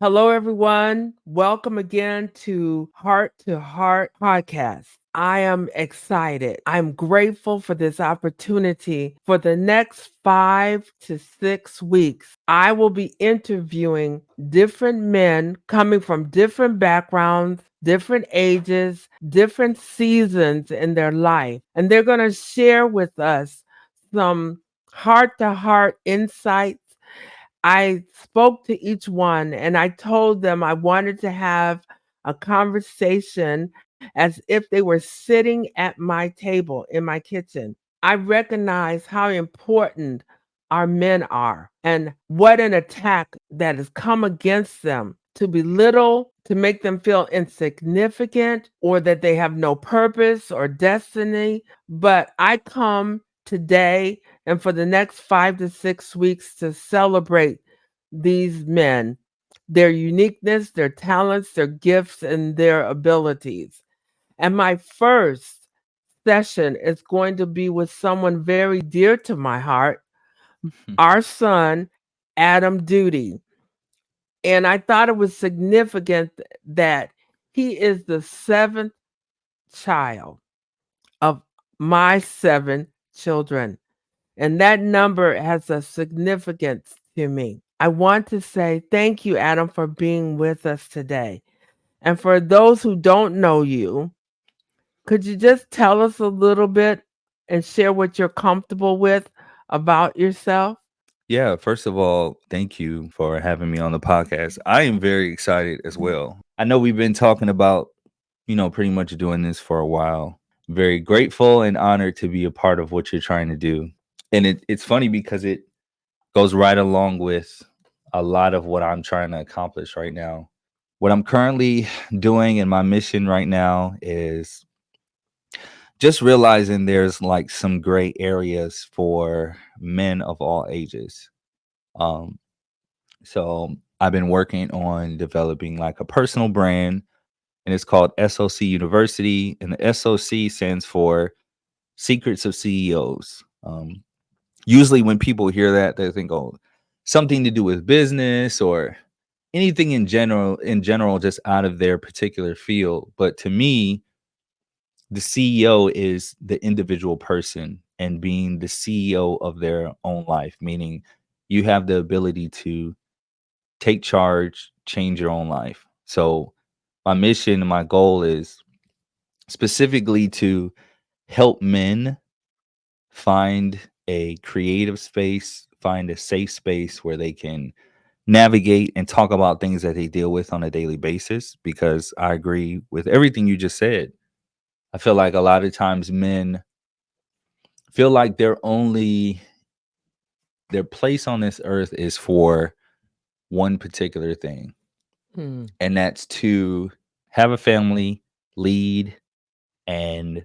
Hello, everyone. Welcome again to Heart Podcast. I am excited. I'm grateful for this opportunity. For the next 5 to 6 weeks, I will be interviewing different men coming from different backgrounds, different ages, different seasons in their life. And they're going to share with us some heart to heart insights. I spoke to each one and I told them I wanted to have a conversation as if they were sitting at my table in my kitchen. I recognize how important our men are and what an attack that has come against them to belittle, to make them feel insignificant or that they have no purpose or destiny. But I come today and for the next 5 to 6 weeks to celebrate these men, their uniqueness, their talents, their gifts, and their abilities. And my first session is going to be with someone very dear to my heart, our son, Adam Duty. And I thought it was significant that he is the seventh child of my 7 children. And that number has a significance to me. I want to say thank you, Adam, for being with us today. And for those who don't know you, could you just tell us a little bit and share what you're comfortable with about yourself? Yeah, first of all, thank you for having me on the podcast. I am very excited as well. I know we've been talking about, pretty much doing this for a while. Very grateful and honored to be a part of what you're trying to do. And it's funny because it goes right along with a lot of what I'm trying to accomplish right now. What I'm currently doing and my mission right now is just realizing there's like some gray areas for men of all ages. Um, So I've been working on developing like a personal brand, and it's called SOC University. And the SOC stands for Secrets of CEOs. Usually, when people hear that, they think, "Oh, something to do with business or anything in general." In general, just out of their particular field. But to me, the CEO is the individual person and being the CEO of their own life, meaning you have the ability to take charge, change your own life. So my mission and my goal is specifically to help men find a creative space, find a safe space where they can navigate and talk about things that they deal with on a daily basis because I agree with everything you just said. I feel like a lot of times men feel like their place on this earth is for one particular thing, Hmm. and that's to have a family, lead, and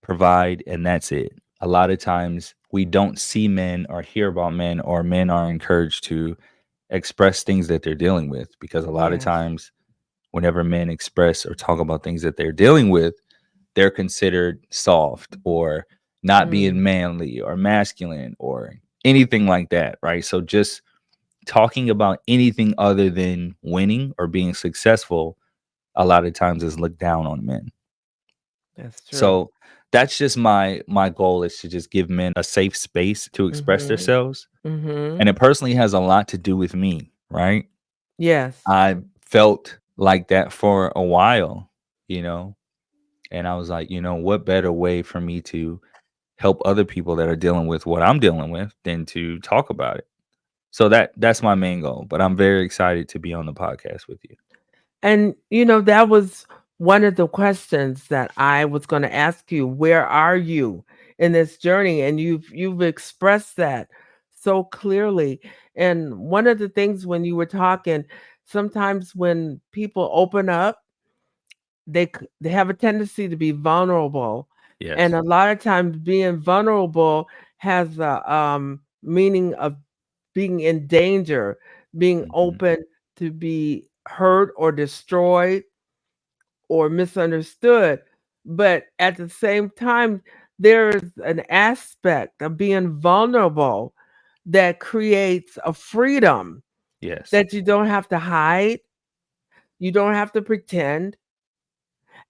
provide, and that's it. A lot of times we don't see men or hear about men, or men are encouraged to express things that they're dealing with because a lot of Yes. times whenever men express or talk about things that they're dealing with, they're considered soft or not being Mm. manly or masculine or anything like that, right? So just talking about anything other than winning or being successful a lot of times is looked down on men. That's true. So that's just my goal is to just give men a safe space to express Mm-hmm. themselves. Mm-hmm. And it personally has a lot to do with me, right? Yes. I felt like that for a while, you know, and I was like, what better way for me to help other people that are dealing with what I'm dealing with than to talk about it. So that's my main goal, but I'm very excited to be on the podcast with you. And that was one of the questions that I was going to ask you. Where are you in this journey? And you've expressed that so clearly. And one of the things when you were talking, sometimes when people open up, they have a tendency to be vulnerable. And Yes. a lot of times being vulnerable has a meaning of being in danger, being Mhm. open to be hurt or destroyed or misunderstood. But at the same time, there's an aspect of being vulnerable that creates a freedom Yes. that you don't have to hide, you don't have to pretend,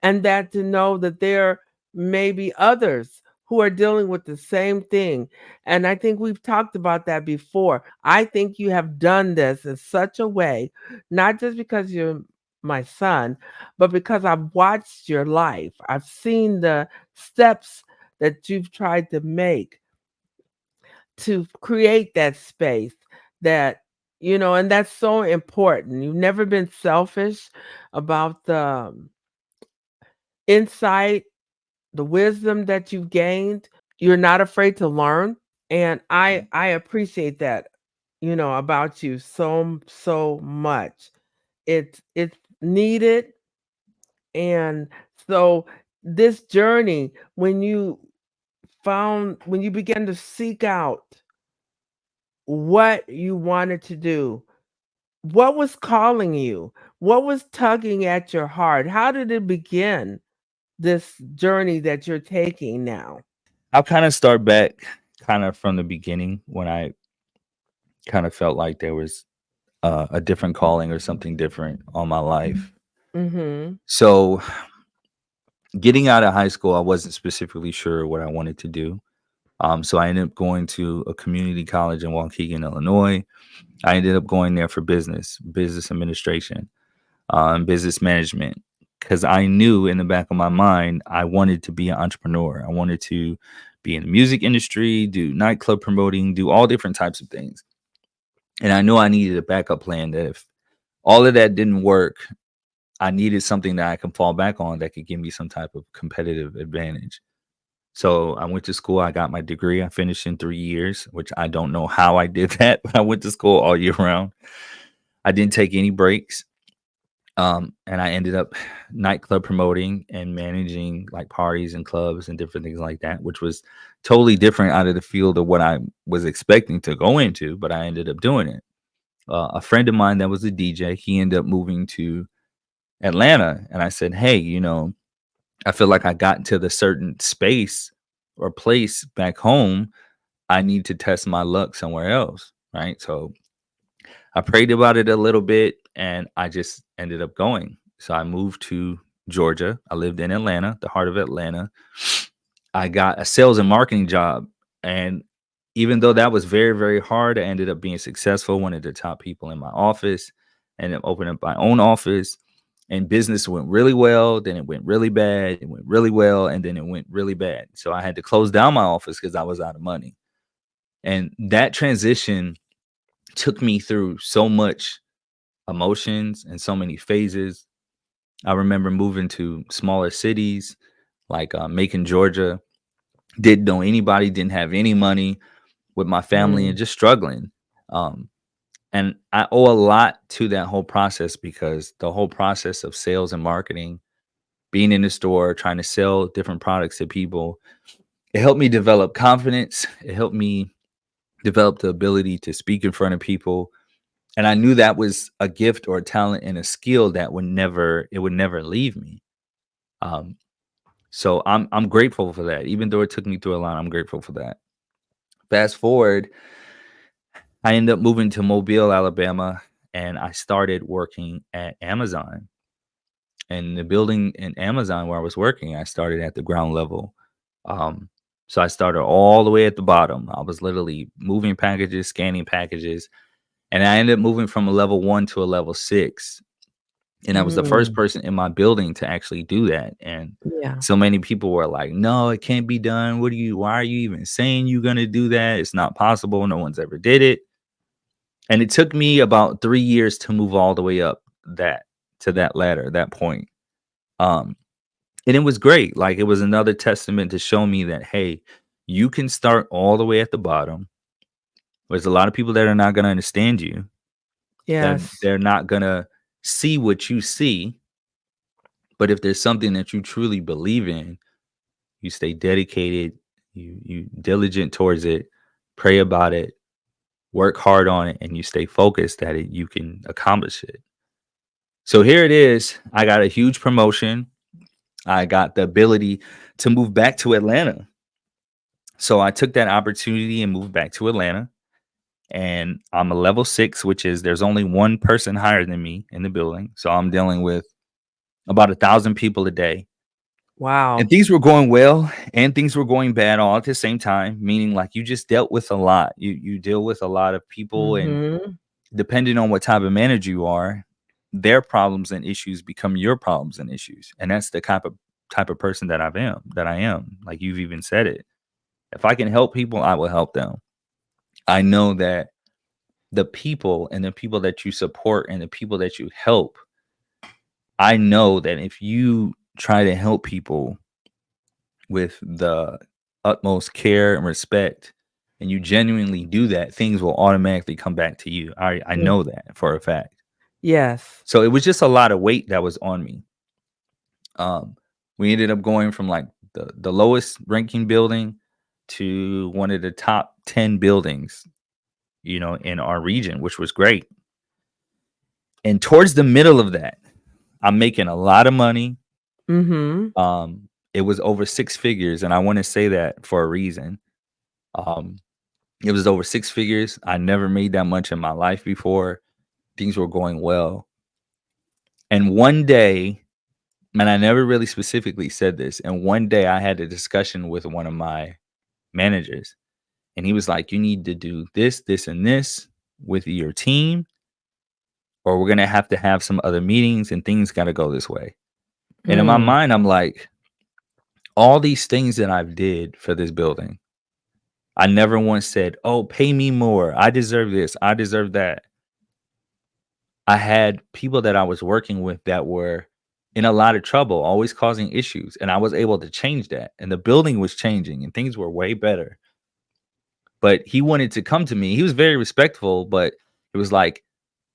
and that to know that there may be others who are dealing with the same thing. And I think we've talked about that before. I think you have done this in such a way, not just because you're my son, but because I've watched your life. I've seen the steps that you've tried to make to create that space that, and that's so important. You've never been selfish about the insight, the wisdom that you've gained. You're not afraid to learn, and I appreciate that, about you so much. It's needed. And so this journey, when you began to seek out what you wanted to do, what was calling you? What was tugging at your heart? How did it begin, this journey that you're taking now? I'll kind of start back kind of from the beginning when I kind of felt like there was a different calling or something different on my life. Mhm. So, getting out of high school, I wasn't specifically sure what I wanted to do. So I ended up going to a community college in Waukegan, Illinois. I ended up going there for business administration, business management, because I knew in the back of my mind I wanted to be an entrepreneur. I wanted to be in the music industry, do nightclub promoting, do all different types of things. And I knew I needed a backup plan that if all of that didn't work, I needed something that I can fall back on that could give me some type of competitive advantage. So I went to school. I got my degree. I finished in 3 years, which I don't know how I did that, but I went to school all year round. I didn't take any breaks. And I ended up nightclub promoting and managing like parties and clubs and different things like that, which was totally different out of the field of what I was expecting to go into, but I ended up doing it. A friend of mine that was a DJ, he ended up moving to Atlanta. And I said, hey, I feel like I got into the certain space or place back home. I need to test my luck somewhere else. Right. So I prayed about it a little bit and I just ended up going. So I moved to Georgia. I lived in Atlanta, the heart of Atlanta. I got a sales and marketing job. And even though that was very, very hard, I ended up being successful, one of the top people in my office, and then opened up my own office. And business went really well. Then it went really bad. It went really well. And then it went really bad. So I had to close down my office because I was out of money. And that transition took me through so much emotions and so many phases. I remember moving to smaller cities like Macon, Georgia. Didn't know anybody, didn't have any money with my family and Mm. just struggling. Um, and I owe a lot to that whole process because the whole process of sales and marketing, being in the store, trying to sell different products to people, it helped me develop confidence. It helped me develop the ability to speak in front of people. And I knew that was a gift or a talent and a skill that would never leave me. Um, so I'm grateful for that. Even though it took me through a lot, I'm grateful for that. Fast forward, I ended up moving to Mobile, Alabama, and I started working at Amazon. And the building in Amazon where I was working, I started at the ground level. Um, so I started all the way at the bottom. I was literally moving packages, scanning packages, and I ended up moving from a level 1 to a level 6. And I was the first Mm. person in my building to actually do that. And Yeah. so many people were like, "No, it can't be done. Why are you even saying you're going to do that? It's not possible. No one's ever did it." And it took me about 3 years to move all the way up that to that ladder, that point. Um, and it was great. Like, it was another testament to show me that, hey, you can start all the way at the bottom. There's a lot of people that are not gonna understand you, that Yes. they're not gonna see what you see, but if there's something that you truly believe in, you stay dedicated, you diligent towards it, pray about it, work hard on it, and you stay focused that you can accomplish it. So here it is. I got a huge promotion. I got the ability to move back to Atlanta. So I took that opportunity and moved back to Atlanta. and I'm a level 6, which is there's only one person higher than me in the building. So I'm dealing with about 1,000 people a day. And Wow. things were going well and things were going bad all at the same time, meaning like you just dealt with a lot. You deal with a lot of people, and Mhm. depending on what type of manager you are, their problems and issues become your problems and issues. And that's the type of person that I am. Like you've even said it. If I can help people, I will help them. I know that the people and the people that you support and the people that you help, I know that if you try to help people with the utmost care and respect, and you genuinely do that, things will automatically come back to you. I Mm. know that for a fact. Yes. So it was just a lot of weight that was on me. Um, we ended up going from like the lowest ranking building to one of the top 10 buildings, in our region, which was great. And towards the middle of that, I'm making a lot of money. Mhm. It was over 6 figures, and I want to say that for a reason. Um, it was over 6 figures. I never made that much in my life before. Things were going well. And one day, and I never really specifically said this, and one day I had a discussion with one of my managers, and he was like, "You need to do this, this, and this with your team, or we're gonna have to have some other meetings, and things got to go this way." And in my Mm. mind, I'm like, all these things that I've did for this building, I never once said, "Oh, pay me more. I deserve this. I deserve that." I had people that I was working with that were in a lot of trouble, always causing issues, and I was able to change that. And the building was changing, and things were way better. But he wanted to come to me. He was very respectful, but it was like,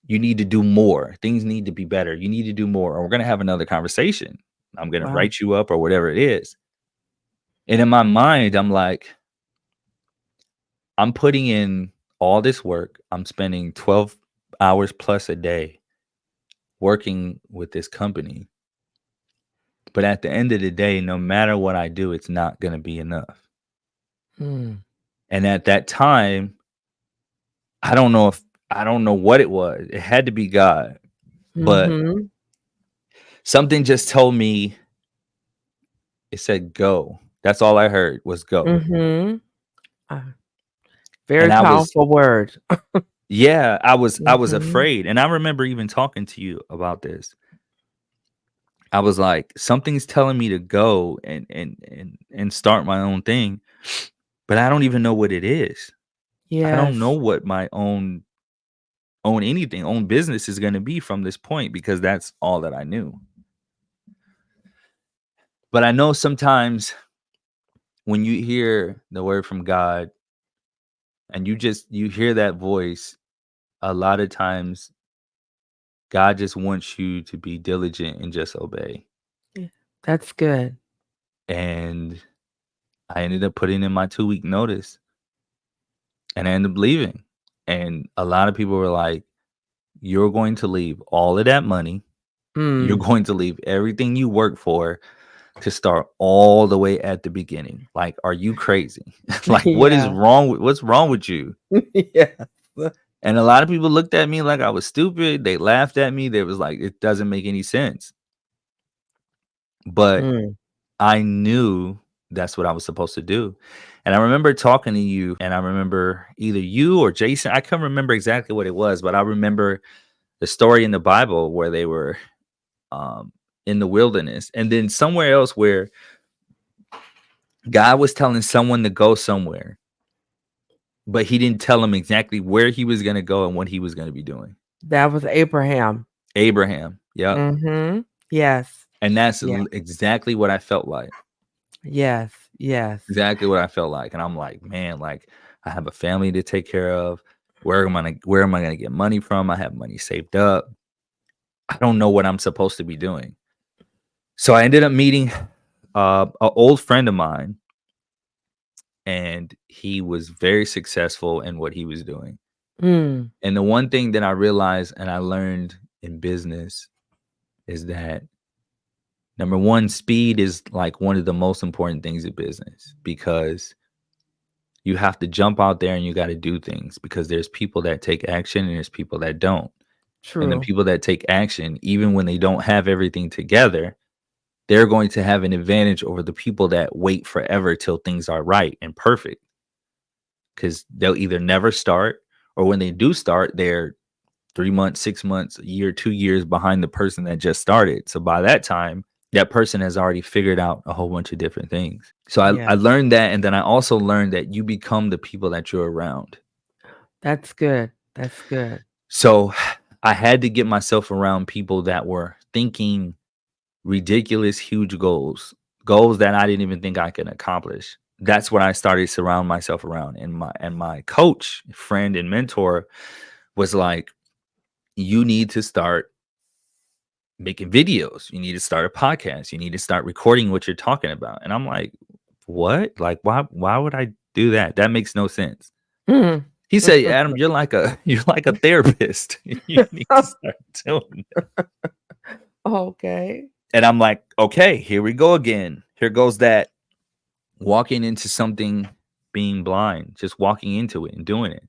"You need to do more. Things need to be better. You need to do more, or we're gonna have another conversation. I'm gonna Wow. write you up or whatever it is." And in my mind, I'm like, I'm putting in all this work. I'm spending 12 hours plus a day working with this company. But at the end of the day, no matter what I do, it's not going to be enough. Mm. And at that time, I don't know if I don't know what it was. It had to be God. But Mhm. something just told me, it said go. That's all I heard was go. Mhm. Ah, very And I was powerful word. yeah, I was Mhm. afraid. And I remember even talking to you about this. I was like, something's telling me to go and start my own thing, but I don't even know what it is. I don't know Yes. what my own business is going to be from this point, because that's all that I knew. But I know sometimes when you hear the word from God and you hear that voice, a lot of times God just wants you to be diligent and just obey. Yeah. That's good. And I ended up putting in my 2-week notice, and I ended up leaving. And a lot of people were like, "You're going to leave all of that money. You're Mm. going to leave everything you work for to start all the way at the beginning. Like, are you crazy? Like, Yeah. what's wrong with you?" Yes. And a lot of people looked at me like I was stupid. They laughed at me. They was like, "It doesn't make any sense." But Mm. I knew that's what I was supposed to do. And I remember talking to you, and I remember either you or Jason, I can't remember exactly what it was, but I remember the story in the Bible where they were um, in the wilderness, and then somewhere else where God was telling someone to go somewhere, but he didn't tell him exactly where he was going to go and what he was going to be doing. That was Abraham. Abraham. Yep. Mhm. Yes. And that's Yeah. exactly what I felt like. Yes. Yes. Exactly what I felt like. And I'm like, man, like I have a family to take care of. Where am I gonna get money from? I have money saved up. I don't know what I'm supposed to be doing. So I ended up meeting an old friend of mine, and he was very successful in what he was doing. Mm. And the one thing that I realized and I learned in business is that number one, speed is like one of the most important things in business, because You have to jump out there and you got to do things because there's people that take action and there's people that don't. And the True. people that take action, even when they don't have everything together, they're going to have an advantage over the people that wait forever till things are right and perfect. Because they'll either never start, or when they do start, they're 3 months, 6 months, a year, 2 years behind the person that just started. So by that time, that person has already figured out a whole bunch of different things. So I Yeah, learned that. And then I also learned that you become the people that you're around. that's good. That's good. So I had to get myself around people that were thinking ridiculous, huge goals, goals that I didn't even think I could accomplish. That's what I started to surround myself around. And my coach, friend, and mentor was like, you need to start making videos. You need to start a podcast. You need to start recording what you're talking about. And I'm like, what? Like, why would I do that? That makes no sense. Mhm. He said, Adam, you're like a you're like a therapist. You need to start doing it. Okay. And I'm like, okay, here we go again. Here goes that walking into something, being blind, just walking into it and doing it.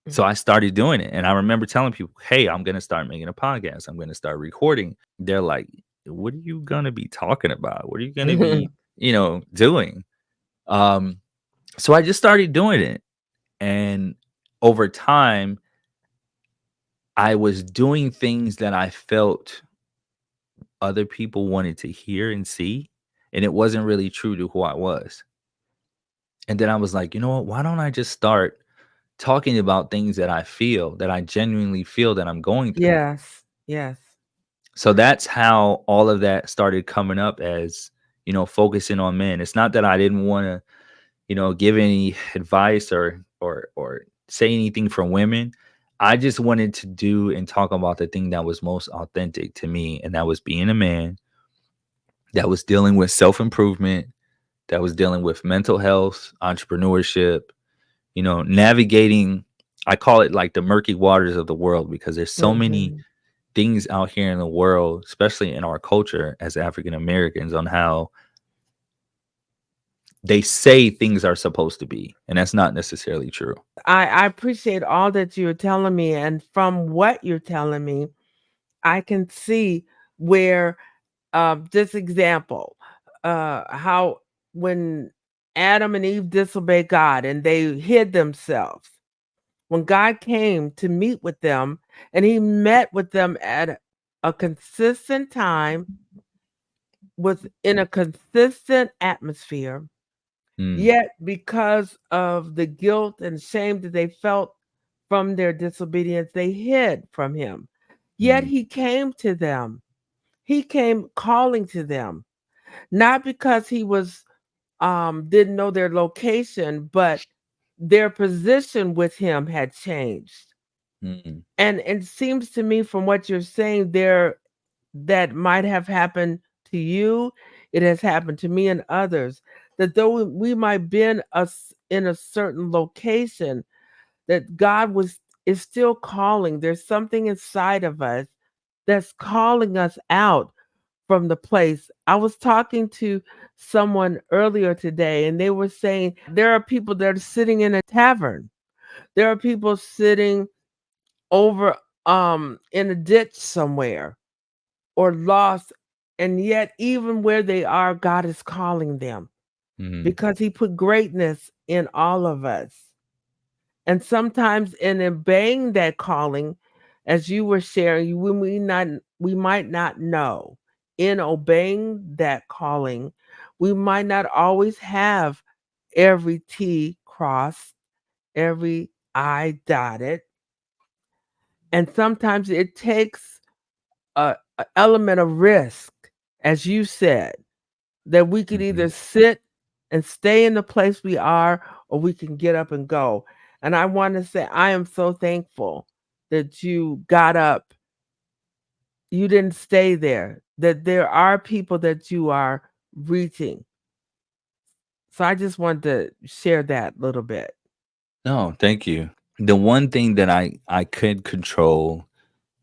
So Mhm. I started doing it. And I remember telling people, hey, I'm going to start making a podcast. I'm going to start recording. They're like, what are you going to be talking about? What are you going to be, doing? Um, so I just started doing it. And over time, I was doing things that I felt other people wanted to hear and see. And it wasn't really true to who I was. And then I was like, you know what? Why don't I just start talking about things that I feel, that I genuinely feel that I'm going through? Yes. Yes. So that's how all of that started coming up as, focusing on men. It's not that I didn't want to, give any advice or say anything for women. I just wanted to do and talk about the thing that was most authentic to me, and that was being a man that was dealing with self-improvement, that was dealing with mental health, entrepreneurship, navigating. I call it like the murky waters of the world because there's so many Mhm. things out here in the world, especially in our culture as African Americans, on how they say things are supposed to be. And that's not necessarily true. I appreciate all that you're telling me, and from what you're telling me, I can see where this example, how when Adam and Eve disobeyed God and they hid themselves, when God came to meet with them and he met with them at a consistent time within a consistent atmosphere, Mm, yet because of the guilt and shame that they felt from their disobedience, they hid from him. Yet mm, he came to them. He came calling to them, not because he was didn't know their location, but their position with him had changed. mm, And it seems to me from what you're saying there that might have happened to you, it has happened to me and others, that though we might been us in a certain location, that God was is still calling. There's something inside of us that's calling us out from the place. I was talking to someone earlier today and they were saying there are people that are sitting in a tavern. There are people sitting over in a ditch somewhere or lost, and yet even where they are, God is calling them mm, because he put greatness in all of us. And sometimes in obeying that calling, as you were sharing, we might not know. In obeying that calling, we might not always have every T crossed, every I dotted. And sometimes it takes a element of risk, as you said, that we could mhm. either sit and stay in the place we are or we can get up and go. And I want to say, I am so thankful that you got up. You didn't stay there, that there are people that you are reaching. So I just wanted to share that little bit. No, thank you. The one thing that I could control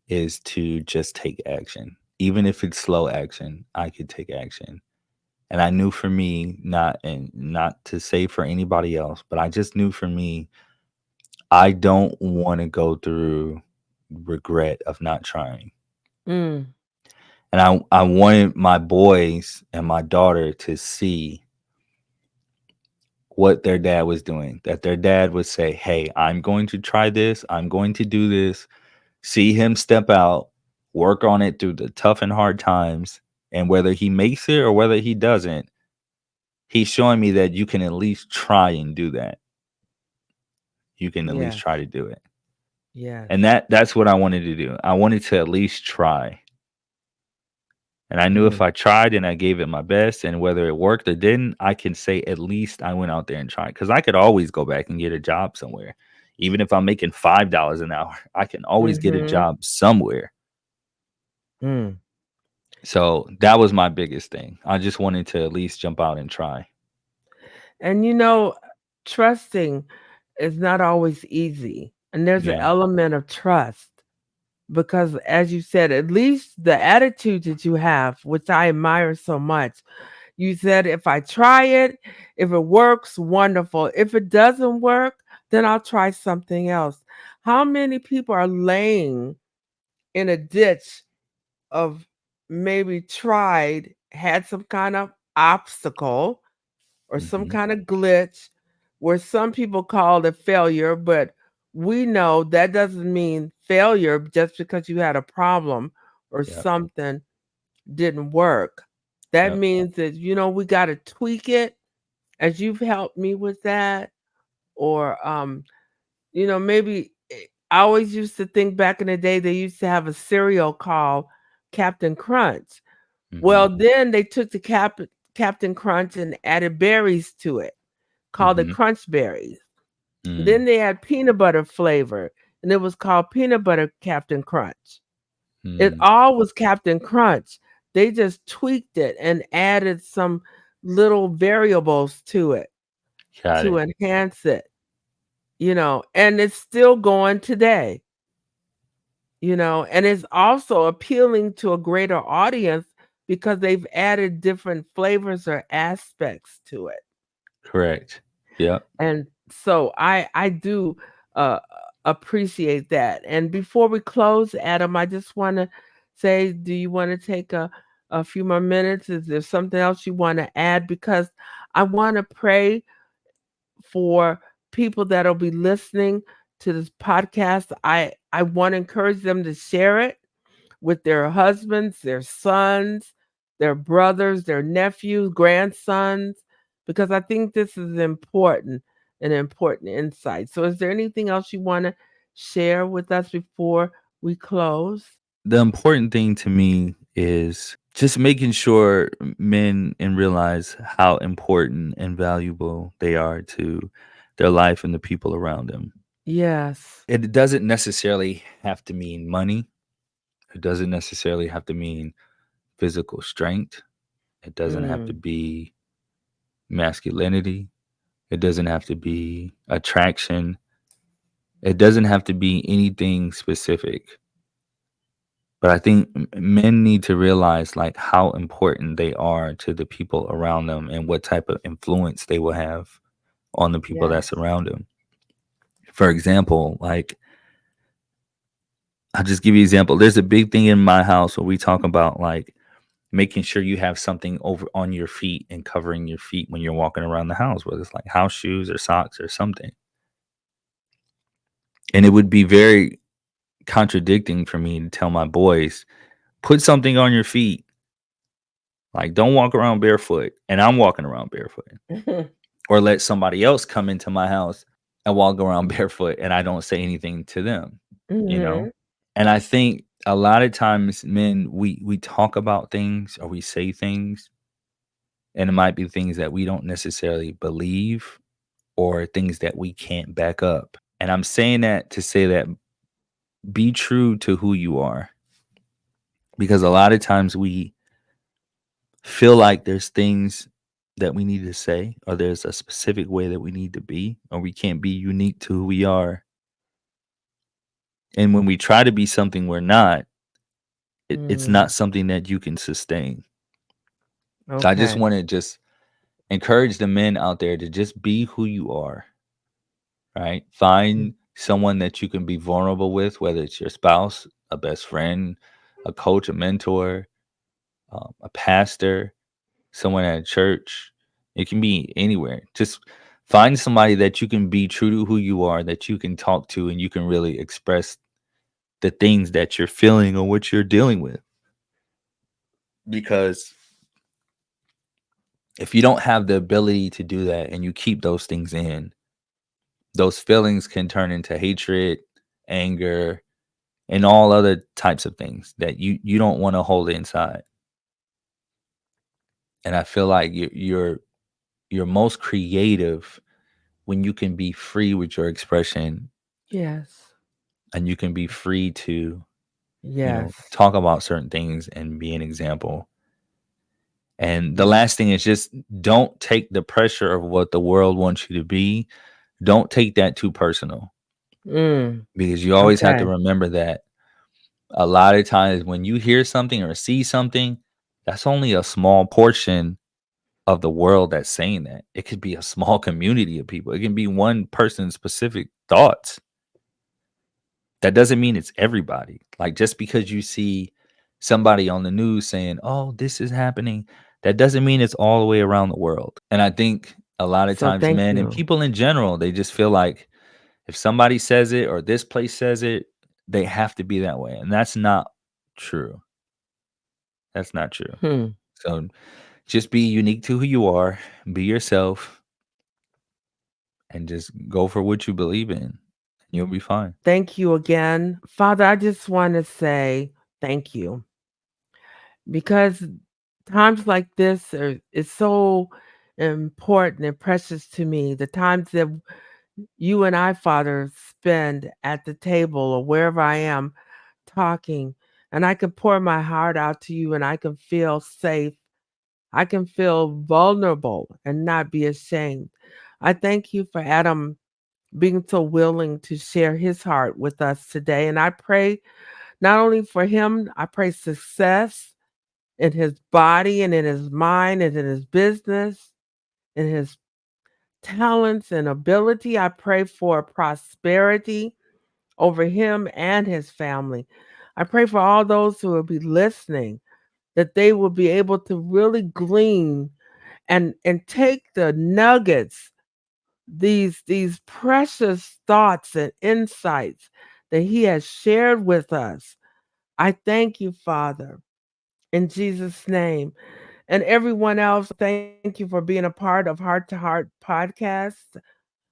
is to just take action. Even if it's slow action, I could take action. And I knew for me, not to say for anybody else, but I just knew for me, I don't want to go through regret of not trying. Mm. And I wanted my boys and my daughter to see what their dad was doing, that their dad would say, "Hey, I'm going to try this. I'm going to do this." See him step out, work on it through the tough and hard times, and whether he makes it or whether he doesn't, he's showing me that you can at least try and do that. You can at least Yes. try to do it. Yes. And that's what I wanted to do. I wanted to at least try. And I knew if Mm. I tried and I gave it my best, and whether it worked or didn't, I can say at least I went out there and tried. Because I could always go back and get a job somewhere. Even if I'm making $5 an hour, I can always get a Mhm. job somewhere. Mm. So that was my biggest thing. I just wanted to at least jump out and try. And trusting is not always easy. And there's an Yeah. element of trust because, as you said, at least the attitude that you have, which I admire so much, you said, if I try it, if it works, wonderful. If it doesn't work, then I'll try something else. How many people are laying in a ditch of maybe tried, had some kind of obstacle or some Mhm. kind of glitch where some people call it failure, but we know that doesn't mean failure just because you had a problem or Yep. something didn't work. That Yep. means that, we got to tweak it as you've helped me with that. Or, maybe I always used to think back in the day, they used to have a cereal called Captain Crunch. Mhm. Well, then they took the Captain Crunch and added berries to it, called it Mhm. Crunch Berries. Mm. Then they had peanut butter flavor, and it was called Peanut Butter Captain Crunch. It Mm. all was Captain Crunch. They just tweaked it and added some little variables to it Got to it. enhance it, and it's still going today, and it's also appealing to a greater audience because they've added different flavors or aspects to it. Correct. Yep. And so I do uh appreciate that. And before we close, Adam, I just want to say, do you want to take a few more minutes? Is there something else you want to add? Because I want to pray for people that'll be listening to this podcast. I want to encourage them to share it with their husbands, their sons, their brothers, their nephews, grandsons, because I think this is important, an important insight. So, is there anything else you want to share with us before we close? The important thing to me is just making sure men and realize how important and valuable they are to their life and the people around them. Yes. It doesn't necessarily have to mean money. It doesn't necessarily have to mean physical strength. It doesn't have to Mm, be masculinity. It doesn't have to be attraction. It doesn't have to be anything specific. But I think men need to realize like how important they are to the people around them and what type of influence they will have on the people that yes. surround them. For example, like I'll just give you an example. There's a big thing in my house where we talk about like making sure you have something over on your feet and covering your feet when you're walking around the house, whether it's like house shoes or socks or something. And it would be very contradicting for me to tell my boys, put something on your feet. Like, don't walk around barefoot. And I'm walking around barefoot. Or let somebody else come into my house and walk around barefoot and I don't say anything to them, you know? Hmm. And I think a lot of times men we talk about things or we say things and it might be things that we don't necessarily believe or things that we can't back up. And I'm saying that to say that be true to who you are because a lot of times we feel like there's things that we need to say or there's a specific way that we need to be or we can't be unique to who we are. And when we try to be something we're not, it's not Mm, something that you can sustain. So I just Okay. want to just encourage the men out there to just be who you are, right? Mm. Find someone that you can be vulnerable with, whether it's your spouse, a best friend, a coach, a mentor, a pastor, someone at a church. It can be anywhere. Just find somebody that you can be true to who you are, that you can talk to, and you can really express the things that you're feeling or what you're dealing with. Because if you don't have the ability to do that and you keep those things in, those feelings can turn into hatred, anger, and all other types of things that you don't want to hold inside. And I feel like you're most creative when you can be free with your expression Yes. and you can be free to, Yes. talk about certain things and be an example. And the Yeah. last thing is just don't take the pressure of what the world wants you to be. Don't take that too personal Mm. because you always have to Okay. remember that a lot of times when you hear something or see something, that's only a small portion of the world that's saying that. It could be a small community of people. It can be one person's specific thoughts. That doesn't mean it's everybody. Like just because you see somebody on the news saying, "Oh, this is happening," that doesn't mean it's all the way around the world. And I think a lot of So times thank men and you. people in general, they just feel like if somebody says it or this place says it, they have to be that way. And that's not true. That's not true. Hmm. So just be unique to who you are, be yourself, and just go for what you believe in. You'll be fine. Thank you again. Father, I just want to say thank you because times like this is so important and precious to me. The times that you and I, Father, spend at the table or wherever I am talking, and I can pour my heart out to you and I can feel safe. I can feel vulnerable and not be ashamed. I thank you for Adam being so willing to share his heart with us today. And I pray not only for him, I pray success in his body and in his mind and in his business, in his talents and ability. I pray for prosperity over him and his family. I pray for all those who will be listening that they will be able to really glean and take the nuggets, these precious thoughts and insights that he has shared with us. I thank you, Father, in Jesus' name. And everyone else, thank you for being a part of Heart to Heart podcast.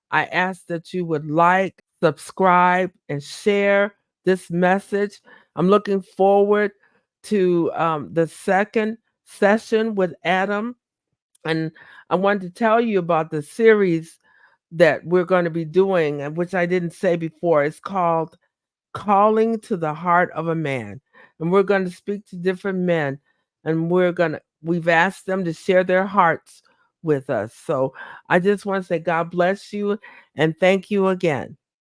I ask that you would like, subscribe, and share this message. I'm looking forward to the second session with Adam. And I wanted to tell you about the series that we're going to be doing, which I didn't say before. It's called Calling to the Heart of a Man. And we're going to speak to different men, and we've asked them to share their hearts with us. So I just want to say God bless you and thank you again.